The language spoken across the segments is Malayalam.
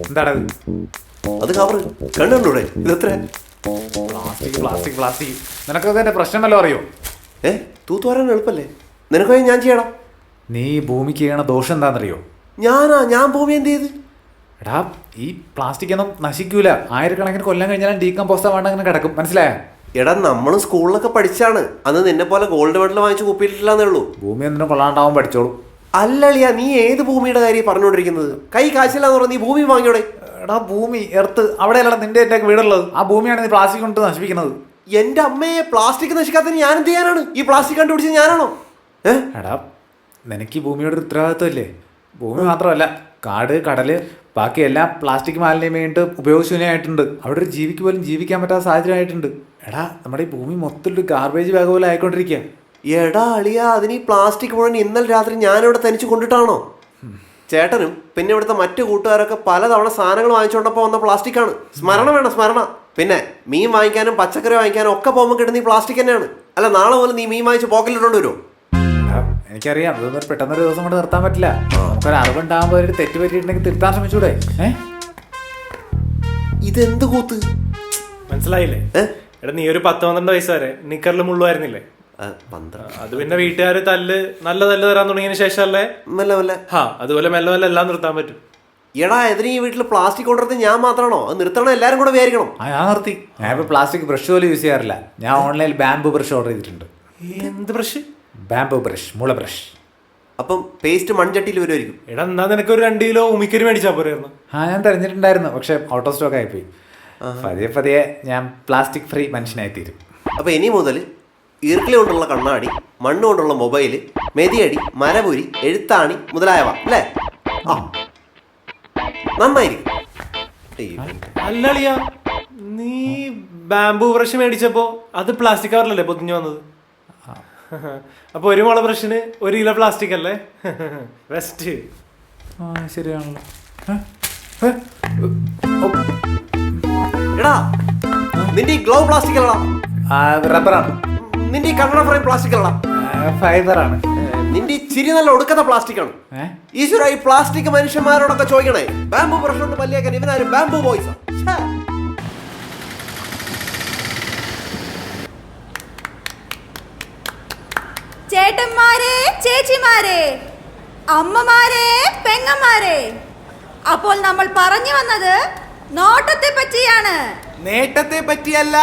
എന്താടാ അത് കവറ് കണ്ണൂടെ ഇതെത്ര? Plastic plastic plastic. നിനക്കൊക്കെ എന്റെ പ്രശ്നം വല്ലതും അറിയോ? തൂത്തുവരാൻ എളുപ്പല്ലേ? നിനക്കോ ഞാൻ ചെയ്യണം. നീ ഭൂമിക്ക് ചെയ്യണ ദോഷം എന്താണെന്നറിയോ? ഞാൻ ഭൂമി എന്ത് ചെയ്ത്? എടാ ഈ പ്ലാസ്റ്റിക് ഒന്നും നശിക്കൂല. ആയിരക്കണക്കിന് കൊല്ലം കഴിഞ്ഞാലും ഡീകമ്പോസ്റ്റ് ആവാണ്ട് അങ്ങനെ കിടക്കും. മനസ്സിലായ? എടാ നമ്മളും സ്കൂളിലൊക്കെ പഠിച്ചാണ്. അന്ന് നിന്നെ പോലെ ഗോൾഡ് മെഡൽ വാങ്ങിച്ച് കുപ്പിയിട്ടില്ലെന്നേ ഉള്ളൂ. ഭൂമി എന്തിനും കൊള്ളാണ്ടാവും പഠിച്ചോളൂ. അല്ലളിയാ, നീ ഏത് ഭൂമിയുടെ കാര്യം പറഞ്ഞുകൊണ്ടിരിക്കുന്നത്? കൈ കാശില്ലാന്ന് പറഞ്ഞ നീ ഭൂമി വാങ്ങിയോടെ? എടാ ഭൂമി എർത്ത് അവിടെയല്ല നിന്റെ എൻ്റെ വീടുള്ളത്. ആ ഭൂമിയാണ് നീ പ്ലാസ്റ്റിക് കൊണ്ട് നശിപ്പിക്കുന്നത്. എന്റെ അമ്മയെ പ്ലാസ്റ്റിക് നശിക്കാത്തതിന് ഞാൻ എന്ത് ചെയ്യാനാണ്? ഈ പ്ലാസ്റ്റിക് കണ്ടുപിടിച്ചത് ഞാനാണോ? എടാ നിനക്ക് ഈ ഭൂമിയോട് ഉത്തരവാദിത്വമല്ലേ? ഭൂമി മാത്രമല്ല, കാട് കടല് ബാക്കി എല്ലാം പ്ലാസ്റ്റിക് മാലിന്യം വീണിട്ട് ഉപയോഗശൂന്യമായിട്ടുണ്ട്. അവിടെ ഒരു ജീവിക്ക് പോലും ജീവിക്കാൻ പറ്റാത്ത സാഹചര്യമായിട്ടുണ്ട്. എടാ നമ്മുടെ ഈ ഭൂമി മൊത്തം ഒരു ഗാർബേജ് ബാഗ് പോലെ ആയിക്കൊണ്ടിരിക്കുക. എടാ അളിയാ, അതിന് ഈ പ്ലാസ്റ്റിക് മുഴുവൻ ഇന്നലെ രാത്രി ഞാനിവിടെ തനിച്ച് കൊണ്ടിട്ടാണോ? ചേട്ടനും പിന്നെ ഇവിടുത്തെ മറ്റു കൂട്ടുകാരൊക്കെ പലതവണ സാധനങ്ങൾ വാങ്ങിച്ചുകൊണ്ടപ്പോൾ വന്ന പ്ലാസ്റ്റിക്കാണ്. സ്മരണ വേണം, സ്മരണ. പിന്നെ മീൻ വാങ്ങിക്കാനും പച്ചക്കറി വാങ്ങിക്കാനും ഒക്കെ പോകുമ്പോൾ കിട്ടുന്ന ഈ പ്ലാസ്റ്റിക് തന്നെയാണ്. അല്ല നാളെ മുതൽ നീ മീൻ വാങ്ങിച്ച് പോക്കലിട്ടുകൊണ്ട് വരുമോ? എനിക്കറിയാം, ഇതൊന്നും പെട്ടെന്നൊരു ദിവസം കൊണ്ട് നിർത്താൻ പറ്റില്ല. നമുക്കൊരു അറിവുണ്ടാകുമ്പോൾ ഒരു തെറ്റ് പറ്റിയിട്ടുണ്ടെങ്കിൽ തിരുത്താൻ ശ്രമിച്ചൂടെ? ഇതെന്ത് കൂത്ത്? മനസ്സിലായില്ലേ? എടാ നീ ഒരു 10-12 വയസ്സ് വരെ നിക്കറിൽ മുള്ളുവായിരുന്നില്ലേ? അത് പിന്നെ വീട്ടുകാര് നല്ല തല്ല് തരാൻ തുടങ്ങിയതിന് ശേഷമല്ലേ മെല്ലെ മെല്ലെ. അതുപോലെ മെല്ലെ മെല്ലെ എല്ലാം നിർത്താൻ പറ്റും. എടാ ഇതിന് ഈ വീട്ടിൽ പ്ലാസ്റ്റിക് കൊണ്ടുവരുന്നത് ഞാൻ മാത്രമാണോ? അത് നിർത്തണം, എല്ലാരും കൂടെ വിചാരിക്കണം. ഞാൻ നിർത്തി. ഞാൻ ഇപ്പൊ പ്ലാസ്റ്റിക് ബ്രഷ് പോലും യൂസ് ചെയ്യാറില്ല. ഞാൻ ഓൺലൈനിൽ ബാംബു ബ്രഷ് ഓർഡർ ചെയ്തിട്ടുണ്ട്. എന്ത് ബ്രഷ്? ബാംബു ബ്രഷ്, മുള ബ്രഷ്. അപ്പം പേസ്റ്റ് മൺചട്ടിയിൽ വരുമായിരിക്കും. എടാ എന്നാ നിനക്ക് ഒരു 2 കിലോ ഉമിക്കരി മേടിച്ചാ പോരായിരുന്നു? ഞാൻ തെരഞ്ഞിട്ടുണ്ടായിരുന്നു, പക്ഷെ ഔട്ട് ഓഫ് സ്റ്റോക്ക് ആയിപ്പോയി. പതിയെ പതിയെ ഞാൻ പ്ലാസ്റ്റിക് ഫ്രീ മനുഷ്യനായി തീരും. അപ്പൊ ഇനി മുതൽ ഈർക്കിളി കൊണ്ടുള്ള കണ്ണാടി, മണ്ണ് കൊണ്ടുള്ള മൊബൈല്, മെതിയടി, മരപുരി, എഴുത്താണി മുതലായവ അല്ലേ? നന്നായിരിക്കും. അല്ലളിയാ, നീ ബാംബു ബ്രഷ് മേടിച്ചപ്പോ അത് പ്ലാസ്റ്റിക് കവറിലല്ലേ പൊതിഞ്ഞു വന്നത്? അപ്പൊ ഒരു മുള ബ്രഷിന് 1 കിലോ പ്ലാസ്റ്റിക് അല്ലേ? വെസ്റ്റ്. ശരിയാണല്ലോ. എടാ നിന്റെ ഈ ഗ്ലൗ പ്ലാസ്റ്റിക് അല്ലടാ, റബ്ബറാണ്. നിന്റെ ഈ കണ്ണട ഫ്രെയിം പ്ലാസ്റ്റിക് അല്ലടാ, ഫൈബറാണ്. നിന്റെ ഈ ചിരി നല്ല ഒടുക്കത്തെ പ്ലാസ്റ്റിക് ആണ്. ഈശ്വര, ഈ പ്ലാസ്റ്റിക് മനുഷ്യന്മാരോടൊക്കെ ചോദിക്കണേ, ബാംബു ബ്രഷ് കൊണ്ട് പല്ലിയാക്കാൻ ഇവനാരും ബാംബു ബോയ്സാ? ചേട്ടന്മാരെ, ചേച്ചിമാരെ, അമ്മമാരെ, പെങ്ങന്മാരെ, അപ്പോൾ നമ്മൾ പറഞ്ഞു വന്നത് നോട്ടത്തെ പറ്റിയാണ്. നേട്ടത്തെ പറ്റിയല്ല,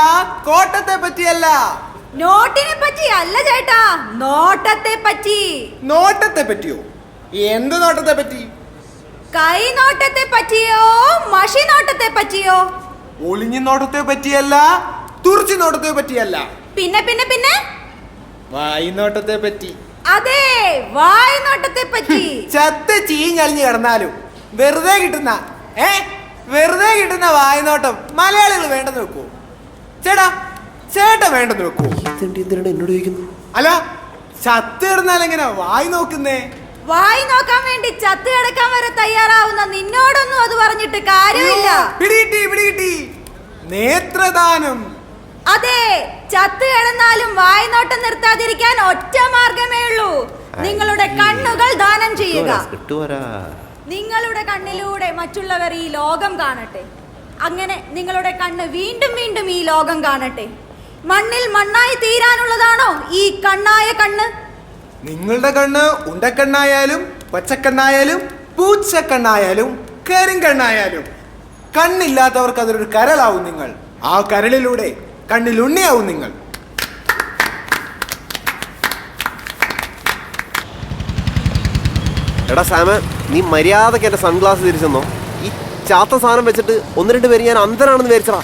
കോട്ടത്തെ പറ്റിയല്ല. നോട്ടിനെ പറ്റി അല്ല ചേട്ടാ, നോട്ടത്തെ പറ്റി. നോട്ടത്തെ പറ്റിയോ? എന്ത് നോട്ടത്തെ പറ്റി? കൈ നോട്ടത്തെ പറ്റിയോ, മഷി നോട്ടത്തെ പറ്റിയോ? ഒളിഞ്ഞു നോട്ടത്തെ പറ്റിയല്ല, തുറച്ചു നോട്ടത്തെ പറ്റിയല്ല. പിന്നെ പിന്നെ പിന്നെ വായി നോട്ടത്തെ പറ്റി. അതെ, വായി നോട്ടത്തെ പറ്റി. ചത്ത് ചീഞ്ഞളിഞ്ഞു കിടന്നാലും വെറുതെ കിട്ടുന്ന വായ്നോട്ടം മലയാളികൾ വേണ്ടെന്ന് വെക്കൂ? ചേട്ടാ വേണ്ടെന്ന് വെക്കൂ? എന്നോട് ചോദിക്കുന്നു. അല്ല, ചത്ത് കിടന്നാലെങ്ങനെ വായി നോക്കുന്നേ? വായി നോക്കാൻ വേണ്ടി ചത്ത് കിടക്കാൻ വരെ തയ്യാറാവുന്ന നിന്നോടൊന്നും അത് പറഞ്ഞിട്ട് കാര്യമില്ല. പിടികിട്ടി. നേത്രദാനം. അതെ, ചത്ത് കിടന്നാലും വായി നോട്ടം നിർത്താതിരിക്കാൻ ഒറ്റ മാർഗമേ ഉള്ളൂ. നിങ്ങളുടെ കണ്ണുകൾ ദാനം ചെയ്യുക. നിങ്ങളുടെ കണ്ണിലൂടെ മറ്റുള്ളവർ ഈ ലോകം കാണട്ടെ. അങ്ങനെ നിങ്ങളുടെ കണ്ണ് വീണ്ടും വീണ്ടും ഈ ലോകം കാണട്ടെ. മണ്ണിൽ മണ്ണായി തീരാനുള്ളതാണോ ഈ കണ്ണായ കണ്ണ്? നിങ്ങളുടെ കണ്ണ് ഉണ്ടക്കണ്ണായാലും പച്ചക്കണ്ണായാലും പൂച്ചക്കണ്ണായാലും കരിങ്കണ്ണായാലും കണ്ണില്ലാത്തവർക്ക് അതൊരു കരളാവും നിങ്ങൾ. ആ കരളിലൂടെ കണ്ണിൽ ഉണ്ണിയാവും നിങ്ങൾ. എടാ സാമ, നീ മര്യാദക്ക് എന്റെ സൺഗ്ലാസ് തിരിച്ചെന്നോ? ഈ ചാത്ത സാധനം വെച്ചിട്ട് 1-2 പേര് ഞാൻ അന്ധനാണെന്ന് വിചാരിച്ചടാ.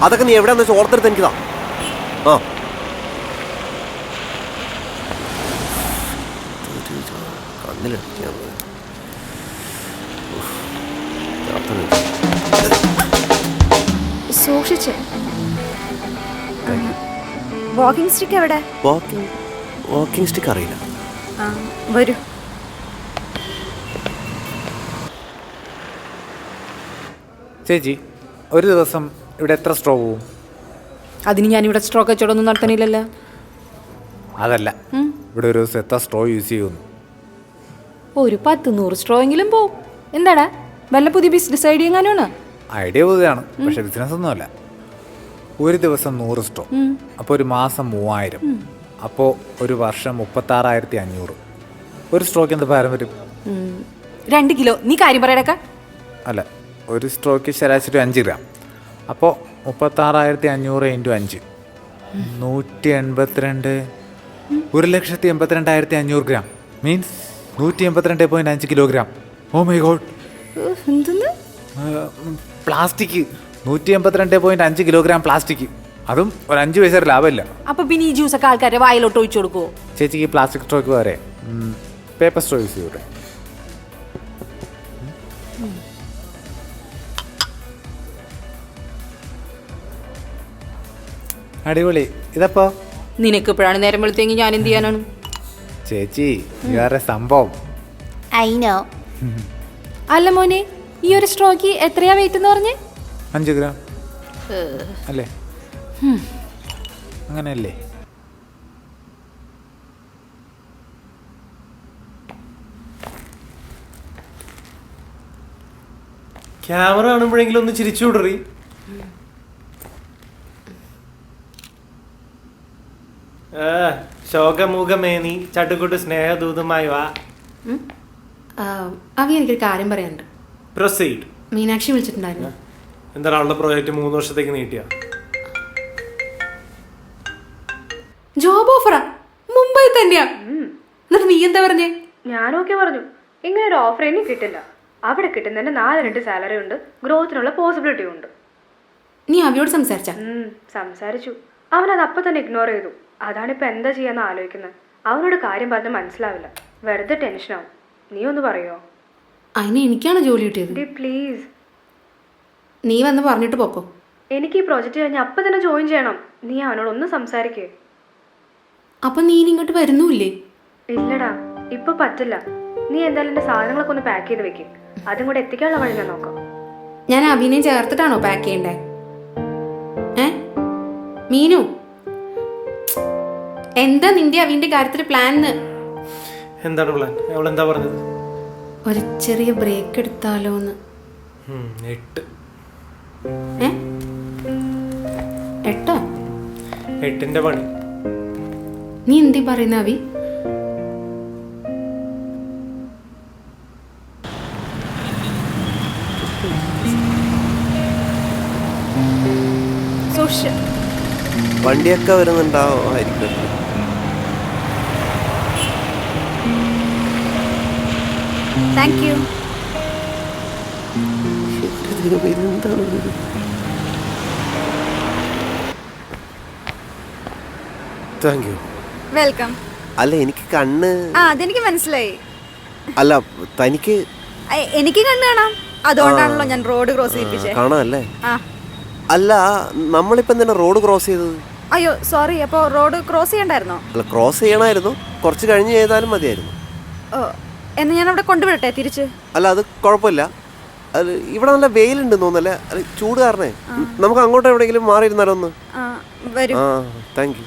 അതൊക്കെ നീ എവിടെയാന്ന് വെച്ചാൽ ഓർത്തെടുത്ത് എനിക്കതാ. സൂക്ഷിച്ച്. വാക്കിംഗ് സ്റ്റിക്ക് എവിടെ? വാക്കിംഗ് സ്റ്റിക്ക് അറിയില്ല. വരൂ. ചേച്ചി, ഒരു ദിവസം ഇവിടെ എത്ര സ്ട്രോ പോവും? അതിന് ഞാനിവിടെ സ്ട്രോ കച്ചവടമൊന്നും നടത്തണില്ലല്ലോ. അതല്ല, ഇവിടെ ഒരു ദിവസം എത്ര സ്ട്രോ യൂസ് ചെയ്യുന്നു? ഒരു 10-100 സ്ട്രോ എങ്കിലും പോവും. എന്താടാ വല്ല പുതിയ ബിസിനസ് ഐഡിയ എങ്ങനെയാണ്? ഐഡിയ പുതിയതാണ്, പക്ഷെ ബിസിനസ് ഒന്നുമല്ല. ഒരു ദിവസം 100 സ്ട്രോ, അപ്പോൾ ഒരു മാസം 3000, അപ്പോൾ ഒരു വർഷം 36,500. ഒരു സ്ട്രോക്ക് എന്ത് ഭാരം വരും? 2 കിലോ. നീ കാര്യം പറയടക്ക. അല്ല, ഒരു സ്ട്രോക്ക് ശരാശരി 5 ഗ്രാം, അപ്പോൾ 36,500 × 5 182, 1,82,500 gram. Means 182.5 kilogram. Oh my god. എന്തെന്ന്? പ്ലാസ്റ്റിക് 182.5 കിലോഗ്രാം പ്ലാസ്റ്റിക്, അതും ഒരു 5 പൈസ ലാഭമില്ല. അപ്പൊ പിന്നെ ഈ ജ്യൂസൊക്കെ ആൾക്കാരെ വായിലോട്ട് ഒഴിച്ചു കൊടുക്കുവോ? ചേച്ചിക്ക് പ്ലാസ്റ്റിക് സ്ട്രോക്ക് വരെ പേപ്പർ സ്ട്രോ യൂസ് ചെയ്യൂടെ? അടിപൊളി. ഇതപ്പോ നിനക്ക് എപ്പോഴാണ് നേരം വെളുത്തെങ്കിൽ ഞാൻ എന്ത് ചെയ്യാനാണ്? ചേച്ചി വേറെ സംഭവം. അയിനോ? അല്ല മോനെ, ഈ ഒരു സ്ട്രോക്ക് എത്രയാ വെയിറ്റ് എന്ന് പറഞ്ഞേ? 5 ഗ്രാം അല്ലേ? അങ്ങനെയല്ലേ? ക്യാമറ കാണുമ്പോഴെങ്കിലും ഒന്ന് ചിരിച്ചു വിടറി. ശോകമുഖമേനി ചട്ടുകുട്ട് സ്നേഹദൂതമായി വാ. അവി എനിക്കൊരു കാര്യം പറയാനുണ്ട്. പ്രൊസീഡ്. മീനാക്ഷി വിളിച്ചിട്ടുണ്ടായിരുന്നു. എന്താണ് അവളുടെ പ്രോജക്റ്റ് 3 വർഷത്തേക്ക് നീട്ടിയ? ജോബ് ഓഫറാ, മുംബൈ തന്നെയാ. എന്നിട്ട് നീ എന്താ പറഞ്ഞേ? ഞാനൊക്കെ പറഞ്ഞു ഇങ്ങനെ ഒരു ഓഫർ ഇനി കിട്ടില്ല. അവിടെ കിട്ടുന്നതിന് 4 ഇരട്ടി സാലറി ഉണ്ട്, ഗ്രോത്തിനുള്ള പോസിബിലിറ്റി ഉണ്ട്. നീ അവിയോട് സംസാരിച്ചാ? സംസാരിച്ചു. അവനത് അപ്പം തന്നെ ഇഗ്നോർ ചെയ്തു. അതാണിപ്പോൾ എന്താ ചെയ്യാന്ന് ആലോചിക്കുന്നത്. അവനോട് കാര്യം പറഞ്ഞാൽ മനസ്സിലാവില്ല, വെറുതെ ടെൻഷനാവും. നീ ഒന്ന് പറയോ? അതിന് എനിക്കാണ് ജോലി കിട്ടിയത്. പ്ലീസ്, നീ വന്ന് പറഞ്ഞിട്ട് പോക്കോ. എനിക്ക് ഈ പ്രോജക്റ്റ് കഴിഞ്ഞ് അപ്പം തന്നെ ജോയിൻ ചെയ്യണം. നീ അവനോടൊന്ന് സംസാരിക്കേ. അപ്പൊ നീ ഇങ്ങോട്ട് വരുന്നുമില്ലേ? ഇല്ലടാ, ഇപ്പൊ പറ്റില്ല. നീ എന്തായാലും എൻ്റെ സാധനങ്ങളൊക്കെ ഒന്ന് പാക്ക് ചെയ്ത് വെക്കും. അതും കൂടെ എത്തിക്കാനുള്ള വഴി ഞാൻ നോക്കാം. ഞാൻ അഭിനയം ചേർത്തിട്ടാണോ പാക്ക് ചെയ്യണ്ടേ? മീനു, എന്താ നിന്റെ അവിന്റെ കാര്യത്തിൽ പ്ലാൻ? എന്താണ് പ്ലാൻ? അവൾ എന്താ പറഞ്ഞത്? ഒരു ചെറിയ ബ്രേക്ക് എടുത്താലോന്ന്. 8. 8? 8ന്റെ പണി. നീ എന്തി പറയുന്ന അവി? വണ്ടിയൊക്കെ വരുന്നുണ്ടാവുമായിരിക്കും. Thank you. Thank you. Welcome. അല്ല, എനിക്ക് കണ്ണ്. അതെനിക്ക് മനസ്സിലായി. അല്ല, തനിക്ക് എനിക്ക് കണ്ണ് കാണാം, അതുകൊണ്ടാണല്ലോ ഞാൻ റോഡ് ക്രോസ് ചെയ്യിപ്പിച്ചേ. കാണാല്ലേ? അല്ല, നമ്മളിപ്പോ എന്തിനാ റോഡ് ക്രോസ് ചെയ്തത്? അയ്യോ സോറി, അപ്പോ റോഡ് ക്രോസ് ചെയ്യണ്ടായിരുന്നോ? അല്ല, ക്രോസ് ചെയ്യണമായിരുന്നു, കുറച്ച് കഴിഞ്ഞ് ചെയ്താലും മതിയായിരുന്നു. എന്ന് ഞാൻ അവിടെ കൊണ്ടുവിടട്ടെ തിരിച്ച്? അല്ല, അത് കുഴപ്പമില്ല. അത് ഇവിടെ നല്ല വെയിലുണ്ട് തോന്നല്ലേ? അല്ല, ചൂട് കാരണേ. നമുക്ക് അങ്ങോട്ട് എവിടെയെങ്കിലും മാറിയിരുന്നാലോ ഒന്ന്? വരൂ. Thank you.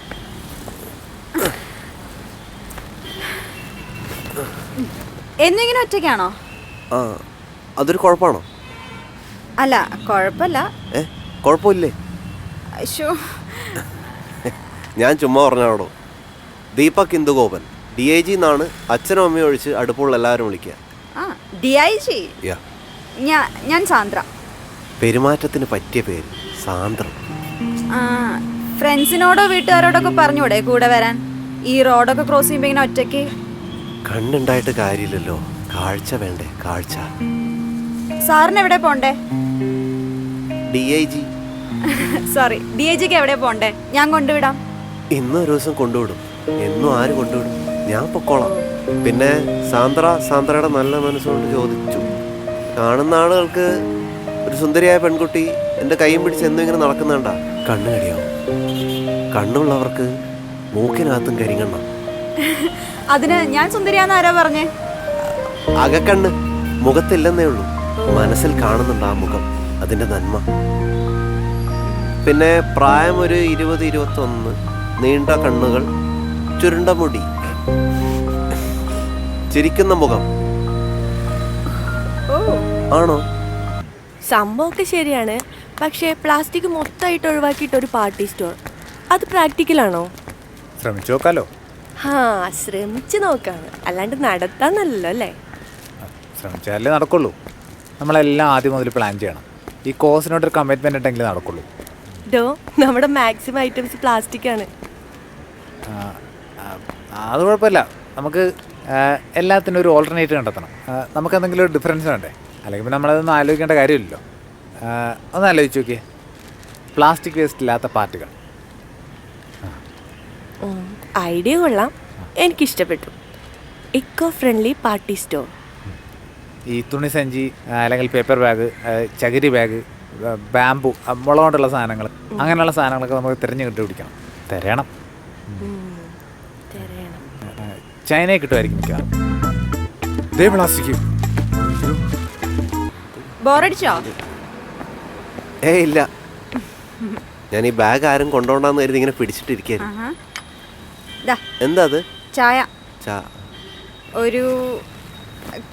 എന്നിങ്ങനെ ഒറ്റയ്ക്കാണോ? അതൊരു കുഴപ്പമാണോ? അല്ല, കുഴപ്പമില്ല. കുഴപ്പമില്ലേ? ഞാൻ ചുമ്മാ പറഞ്ഞാടോ. ദീപക് ഇന്ദുഗോപൻ, DIG എന്നാണ് അച്ഛനും അമ്മയും ഒഴിച്ച് അടുപ്പുള്ള എല്ലാവരും വിളിക്കുക. DIG? ഞാൻ സാന്ദ്ര. പെരുമാറ്റത്തിന് പറ്റിയ പേര് സാന്ദ്ര. ഫ്രണ്ട്സിനോടോ വീട്ടുകാരോടൊക്കെ പറഞ്ഞൂടെ കൂടെ വരാൻ? ഈ റോഡൊക്കെ ക്രോസ് ചെയ്യുമ്പോ ഇങ്ങനെ ഒറ്റയ്ക്ക്? കണ്ണുണ്ടായിട്ട് കാര്യമില്ലല്ലോ, കാഴ്ച വേണ്ടേ? കാഴ്ച. സാറിന് എവിടെ പോണ്ടേ? DIG. സോറി, DIGക്ക് എവിടെ പോണ്ടേ? ഞാൻ കൊണ്ടുവിടാം. ഇന്നൊരു ദിവസം കൊണ്ടുവിടും. എന്നും ആര് കൊണ്ടുവിടും? ഞാൻ പൊക്കോളാം. പിന്നെ സാന്ദ്രയുടെ നല്ല മനസ്സുകൊണ്ട് ചോദിച്ചു. കാണുന്ന ആളുകൾക്ക് ഒരു സുന്ദരിയായ പെൺകുട്ടി എൻ്റെ കൈയും പിടിച്ച് എന്നും ഇങ്ങനെ നടക്കുന്നുണ്ടാ കണ്ണ് കടിയാവും. കണ്ണുള്ളവർക്ക് മൂക്കിനകത്തും കരിങ്ങണ്ണ. അതിന് ഞാൻ സുന്ദരിയാന്ന് ആരാ പറഞ്ഞേ? അകക്കണ്ണ് മുഖത്തില്ലെന്നേ ഉള്ളൂ, മനസ്സിൽ കാണുന്നുണ്ട് ആ മുഖം, അതിൻ്റെ നന്മ. പിന്നെ പ്രായം ഒരു 20-21, നീണ്ട കണ്ണുകൾ, ചുരുണ്ട മുടി, ചിരിക്കുന്ന മുഖം, ആണോ? സംഭവമൊക്കെ ശരിയാണ്, പക്ഷേ പ്ലാസ്റ്റിക് മൊത്തമായിട്ട് ഒഴിവാക്കിയിട്ട് ഒരു പാർട്ടി സ്റ്റോർ, അത് പ്രാക്ടിക്കലാണോ? ശ്രമിച്ചു നോക്കാലോ. ആ, ശ്രമിച്ചു നോക്കാണ്, അല്ലാണ്ട് നടത്താന്നല്ലോ അല്ലേ? ശ്രമിച്ചാലേ നടക്കുള്ളൂ. നമ്മളെല്ലാം ആദ്യം മുതൽ പ്ലാൻ ചെയ്യണം. ഈ കോഴ്സിനോടൊരു കമ്മിറ്റ്മെൻ്റ് ഉണ്ടെങ്കിലേ നടക്കുള്ളൂ. നമ്മുടെ മാക്സിമം ഐറ്റംസ് പ്ലാസ്റ്റിക് ആണ്. അത് കുഴപ്പമില്ല. നമുക്ക് എല്ലാത്തിനും ഒരു ഓൾട്ടർനേറ്റീവ് കണ്ടെത്തണം. നമുക്ക് എന്തെങ്കിലും ഒരു ഡിഫറൻസ് വേണ്ടേ? അല്ലെങ്കിൽ പിന്നെ നമ്മളതൊന്നും ആലോചിക്കേണ്ട കാര്യമില്ലല്ലോ. ഒന്ന് ആലോചിച്ച് നോക്കിയേ, പ്ലാസ്റ്റിക് വേസ്റ്റ് ഇല്ലാത്ത പാർട്ടികൾ. ഐഡിയ കൊള്ളാം, എനിക്കിഷ്ടപ്പെട്ടു. Eco friendly party store. ഈ തുണി സഞ്ചി അല്ലെങ്കിൽ പേപ്പർ ബാഗ്, ചകിരി ബാഗ്, ബാമ്പു, മുള കൊണ്ടുള്ള സാധനങ്ങൾ, അങ്ങനെയുള്ള സാധനങ്ങളൊക്കെ നമുക്ക് തിരഞ്ഞു കണ്ടുപിടിക്കണം. തിരയണം. ചൈനയിൽ കിട്ടുമായിരിക്കും മിക്കവാറും. ഇതേ പ്ലാസ്റ്റിക്. ബോറടിച്ചോ? ഇല്ല, ഞാൻ ഈ ബാഗ് ആരും കൊണ്ടുപോകണ്ടെന്ന് കരുതി ഇങ്ങനെ പിടിച്ചിട്ടിരിക്കായിരുന്നു. എന്താ അത്? ചായ. ഒരു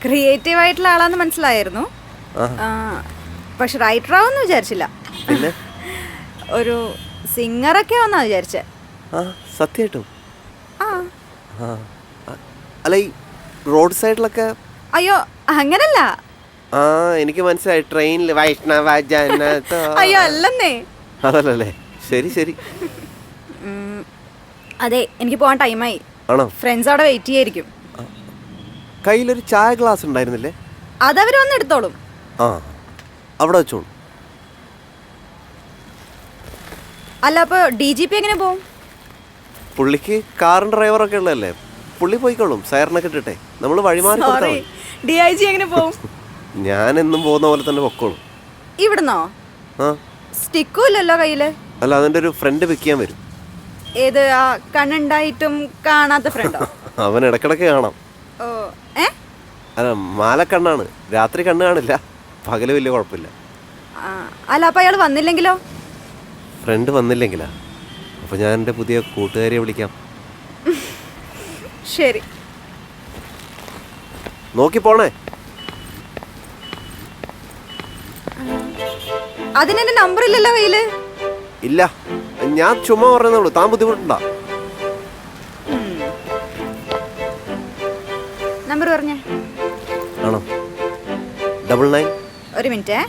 ക്രിയേറ്റീവ് ആയിട്ടുള്ള ആളാന്ന് മനസ്സിലായിരുന്നു, പക്ഷെ റൈറ്റർ ആവുമെന്ന് വിചാരിച്ചില്ല. പിന്നെ ഒരു സിംഗറൊക്കെ ആവുന്നാ വിചാരിച്ചേ. സത്യമായിട്ടും? അല്ല, ഈ റോഡ് സൈഡിലൊക്കെ? അയ്യോ, അങ്ങനല്ല. എനിക്ക് മനസ്സിലായി, ട്രെയിനിൽ വൈഷ്ണവ ജനത. അയ്യോ അല്ലെന്നേ. അതല്ലേ? ശരി ശരി. അതെ, എനിക്ക് പോകാൻ ടൈമായി. ആണോ? ഫ്രണ്ട്സ് അവിടെ വെയിറ്റ് ചെയ്യായിരിക്കും. കയ്യിലൊരു ചായ ഗ്ലാസ് ഉണ്ടായിരുന്നില്ലേ? അതവർ വന്ന് എടുത്തോളും. അവിടെ വെച്ചോളൂ. അല്ല, അപ്പൊ DGP എങ്ങനെ പോവും? പുള്ളിക്ക് കാറും ഡ്രൈവറൊക്കെ ഉള്ളതല്ലേ, പുള്ളി പോയിക്കോളും. സൈറനൊക്കെ ഇട്ടിട്ടെ നമ്മൾ വഴിമാറി. DIG എങ്ങനെ പോവും? ഞാൻ എന്നും പോകുന്ന പോലെ തന്നെ പൊക്കോളും. ഇവിടുന്നോ? സ്റ്റിക്കും ഇല്ലല്ലോ കയ്യില്. അല്ല, അതിന്റെ ഒരു ഫ്രണ്ട് പിക്ക് ചെയ്യാൻ വരും. ഏത്? ആ കണ്ണുണ്ടായിട്ടും കാണാത്ത ഫ്രണ്ടോ? അവൻ ഇടക്കിടക്ക് കാണാം. ഓ, അല്ല, മാലക്കണ്ണാണ്, രാത്രി കണ്ണ് കാണില്ല, പകല് വലിയ കുഴപ്പമില്ല. അല്ല, അപ്പൊ അയാൾ വന്നില്ലെങ്കിലോ? ഫ്രണ്ട് വന്നില്ലെങ്കിലാ? അപ്പൊ ഞാൻ എൻ്റെ പുതിയ കൂട്ടുകാരിയെ വിളിക്കാം. ശരി, നോക്കി പോണേ. അതിനെന്റെ നമ്പർ ഇല്ലല്ലോ കയ്യില്. ഇല്ല, ഞാൻ ചുമ്മാ പറയുന്നുള്ളൂ, താൻ ബുദ്ധിമുട്ടുണ്ടോ? നമ്പർ പറഞ്ഞേ. ആണോ? 99. ഒരു മിനിറ്റ്.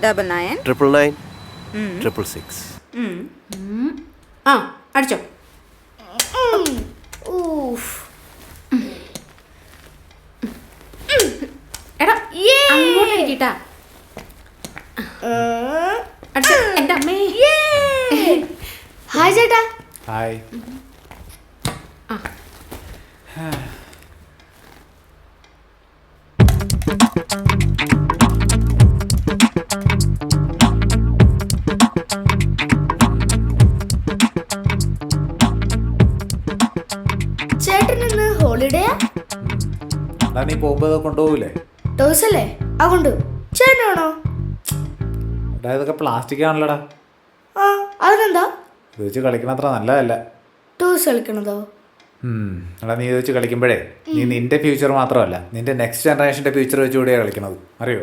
99 999 666. അടിച്ചോ. എടാ, അങ്ങോട്ട് ഇരിക്കട്ടാ. എന്റെ അമ്മേ. ഹായ് ചേട്ടാ. ഹായ്. ചേട്ടൻ ഇന്ന് ഹോളിഡേയാ? നീ പോകുമ്പോ കൊണ്ടുപോകൂലേ? ടോയ്സല്ലേ? ആ കൊണ്ടു. ചേട്ടനാണോ? ഇതൊക്കെ പ്ലാസ്റ്റിക് ആണല്ലോടാ. അതിനെന്താ? ഇത് വെച്ച് കളിക്കണത്ര നല്ലതല്ല. ടോയ്സ് കളിക്കണതോ? എടാ, നീ ഇത് വെച്ച് കളിക്കുമ്പോഴേ നീ നിന്റെ ഫ്യൂച്ചർ മാത്രമല്ല, നിന്റെ നെക്സ്റ്റ് ജനറേഷന്റെ ഫ്യൂച്ചർ വെച്ചുകൂടിയാണ് കളിക്കണത്, അറിയോ?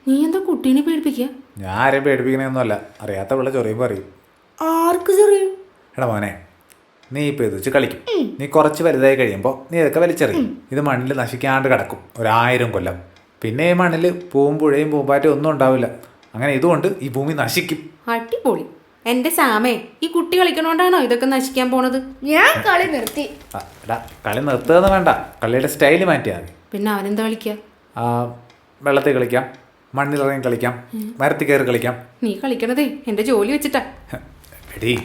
നീ എന്താ കുട്ടീനെ പേടിപ്പിക്കുക? ഞാൻ ആരെയും പേടിപ്പിക്കണൊന്നുമല്ല, അറിയാത്ത പിള്ള ചൊറിയുമ്പോൾ അറിയും. ആർക്ക് ചൊറിയും? എടാ മോനെ, നീ ഇപ്പോൾ ഇത് വെച്ച് കളിക്കും. നീ കുറച്ച് വലുതായി കഴിയുമ്പോൾ നീ ഇതൊക്കെ വലിച്ചെറിയും. ഇത് മണ്ണിൽ നശിക്കാണ്ട് കിടക്കും 1000 കൊല്ലം. പിന്നെ ഈ മണ്ണിൽ പൂവും പുഴയും പൂമ്പാറ്റും ഒന്നും ഉണ്ടാവില്ല. അങ്ങനെ ഇതുകൊണ്ട് ഈ ഭൂമി നശിക്കും. അടിപൊളി. എന്റെ സാമേ, ഈ കുട്ടി കളിക്കണോണ്ടാണോ ഇതൊക്കെ നശിക്കാൻ പോണത്? ഞാൻ കളി നിർത്തി. എടാ, കളി നിർത്തുകയെന്ന് വേണ്ട, കളിയുടെ സ്റ്റൈല് മാറ്റിയാൽ മതി. പിന്നെ അവനെന്താ കളിക്കുക? വെള്ളത്തിൽ കളിക്കാം, മണ്ണിലിറങ്ങി കളിക്കാം, മരത്തിൽ കയറി കളിക്കാം. നീ കളിക്കണതേ എന്റെ ജോലി വെച്ചിട്ടാ. എടീ,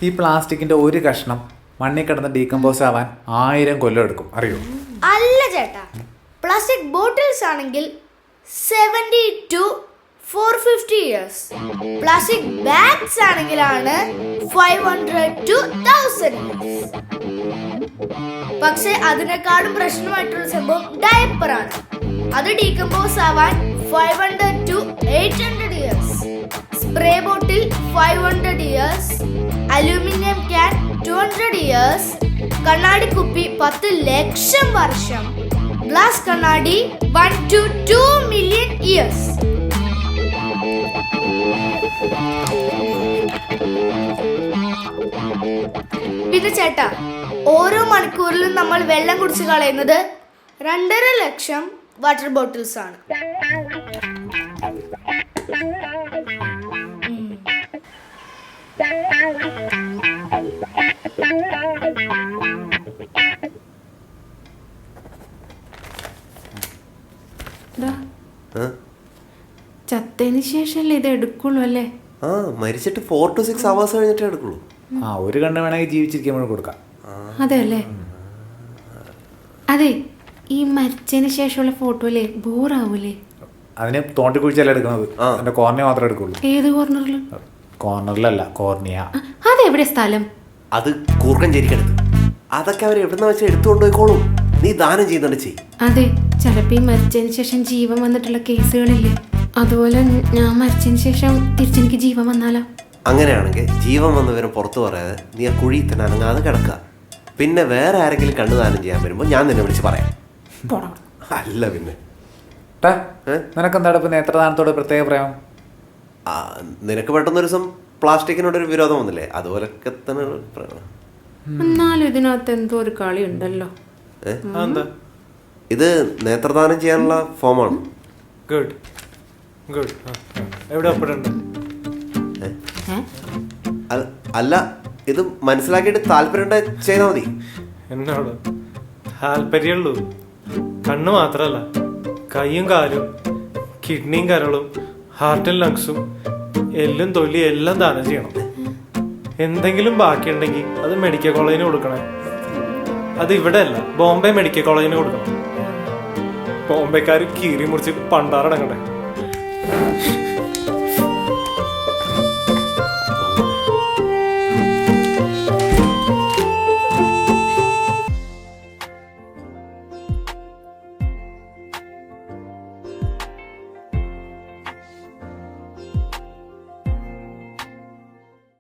ഈ പ്ലാസ്റ്റിക്കിന്റെ ഒരു കഷ്ണം മണ്ണിൽ കിടന്ന് ഡീകമ്പോസ് ആവാൻ 1000 കൊല്ലം എടുക്കും, അറിയോ? അല്ല ചേട്ടാ, പ്ലാസ്റ്റിക് ബോട്ടിൽസ് ആണെങ്കിൽ 70 to 450 years. പ്ലാസ്റ്റിക് ബാഗ്സ് ആണെങ്കിലാണ് 500 to 1000 years. പക്ഷെ അതിനേക്കാളും പ്രശ്നമായിട്ടുള്ള സംഭവം ഡയപ്പർ ആണ്. അത് ഡീകമ്പോസ് ആവാൻ 500 to 800 years. Spray bottle 500 years. Aluminium can 200 years. കണ്ണാടി കുപ്പി 10 ലക്ഷം വർഷം. glass kannadi 1 to 2 million years. പിന്നെ ചേട്ടാ, ഓരോ മണിക്കൂറിലും നമ്മൾ വെള്ളം കുടിച്ച് കളയുന്നത് 2.5 ലക്ഷം വാട്ടർ ബോട്ടിൽസ് ആണ്. ചത്തതിന് ശേഷമല്ലേ ഇത് എടുക്കുള്ളൂ അല്ലേ? ആ, മരിച്ചിട്ട് 4 to 6 hours കഴിഞ്ഞിട്ടേ എടുക്കുള്ളൂ. ആ, ഒരു കണ്ണ് വേണമെങ്കിൽ ജീവിച്ചിരിക്കുമ്പോൾ കൊടുക്കാം. അതെ അല്ലേ? അതെ, ഈ മരിച്ചതിന് ശേഷമുള്ള ഫോട്ടോ അല്ലേ ബോറാവൂലേ? അതിന് തോണ്ടി കുഴിച്ചല്ല എടുക്കുന്നത്. അതിന്റെ കോർണിയ മാത്രമേ എടുക്കുള്ളൂ. ഏത് കോർണറിൽ? കോർണറിലല്ല, കോർണിയ. അതെവിടെ സ്ഥലം? അത് കൂർക്കഞ്ചേരിക്കടുത്ത്. അതൊക്കെ അവർ എവിടുന്ന വെച്ചാൽ എടുത്തുകൊണ്ടുപോയിക്കോളും. നീ ദാനം ചെയ്യുന്നുണ്ട് ചെയ്യും. അതെ, ചിലപ്പോ ഈ മരിച്ചതിന് ശേഷം ജീവൻ വന്നിട്ടുള്ള കേസുകളില്ലേ, അതുപോലെ ഞാൻ മരിച്ചതിന് ശേഷം തിരിച്ചെനിക്ക് ജീവൻ വന്നാലോ? അങ്ങനെയാണെങ്കിൽ ജീവൻ വന്നവരും പുറത്തു പറയാതെ നീ ആ കുഴിയിൽ തന്നെ അനങ്ങാതെ കിടക്കുക. പിന്നെ വേറെ ആരെങ്കിലും കണ്ണു ദാനം ചെയ്യാൻ വരുമ്പോൾ ഞാൻ നിന്നെ വിളിച്ച് പറയാം. അല്ല പിന്നെ നിനക്കെന്താ ഇപ്പൊ നേത്രദാനത്തോട് പ്രത്യേക പ്രേമം? നിനക്ക് പെട്ടെന്നൊരു ദിവസം പ്ലാസ്റ്റിക്കിനോടൊരു വിരോധം വന്നില്ലേ, അതുപോലൊക്കെ തന്നെ. എന്നാലും ഇതിനകത്ത് എന്തോ ഒരു കളി ഉണ്ടല്ലോ. ഇത് നേത്രദാനം ചെയ്യാനുള്ള ഫോമാണ്. Good good. എവിടെ ഒപ്പിടുണ്ട്? അല്ല, ഇത് മനസ്സിലാക്കിയിട്ട് താല്പര്യം ചെയ്താൽ മതി. എന്നോട് താല്പര്യമുള്ളൂ. കണ്ണ് മാത്രല്ല, കൈയും കാലും, കിഡ്നിയും കരളും, ഹാർട്ടും ലങ്സും, എല്ലും തൊലി എല്ലാം ദാനം ചെയ്യണം. എന്തെങ്കിലും ബാക്കിയുണ്ടെങ്കിൽ അത് മെഡിക്കൽ കോളേജിന് കൊടുക്കണേ. അത് ഇവിടെ അല്ല, ബോംബെ മെഡിക്കൽ കോളേജിന് കൊടുക്കണം. ബോംബെക്കാർ കീറി മുറിച്ച് പണ്ടാറടങ്ങണ്ടേ.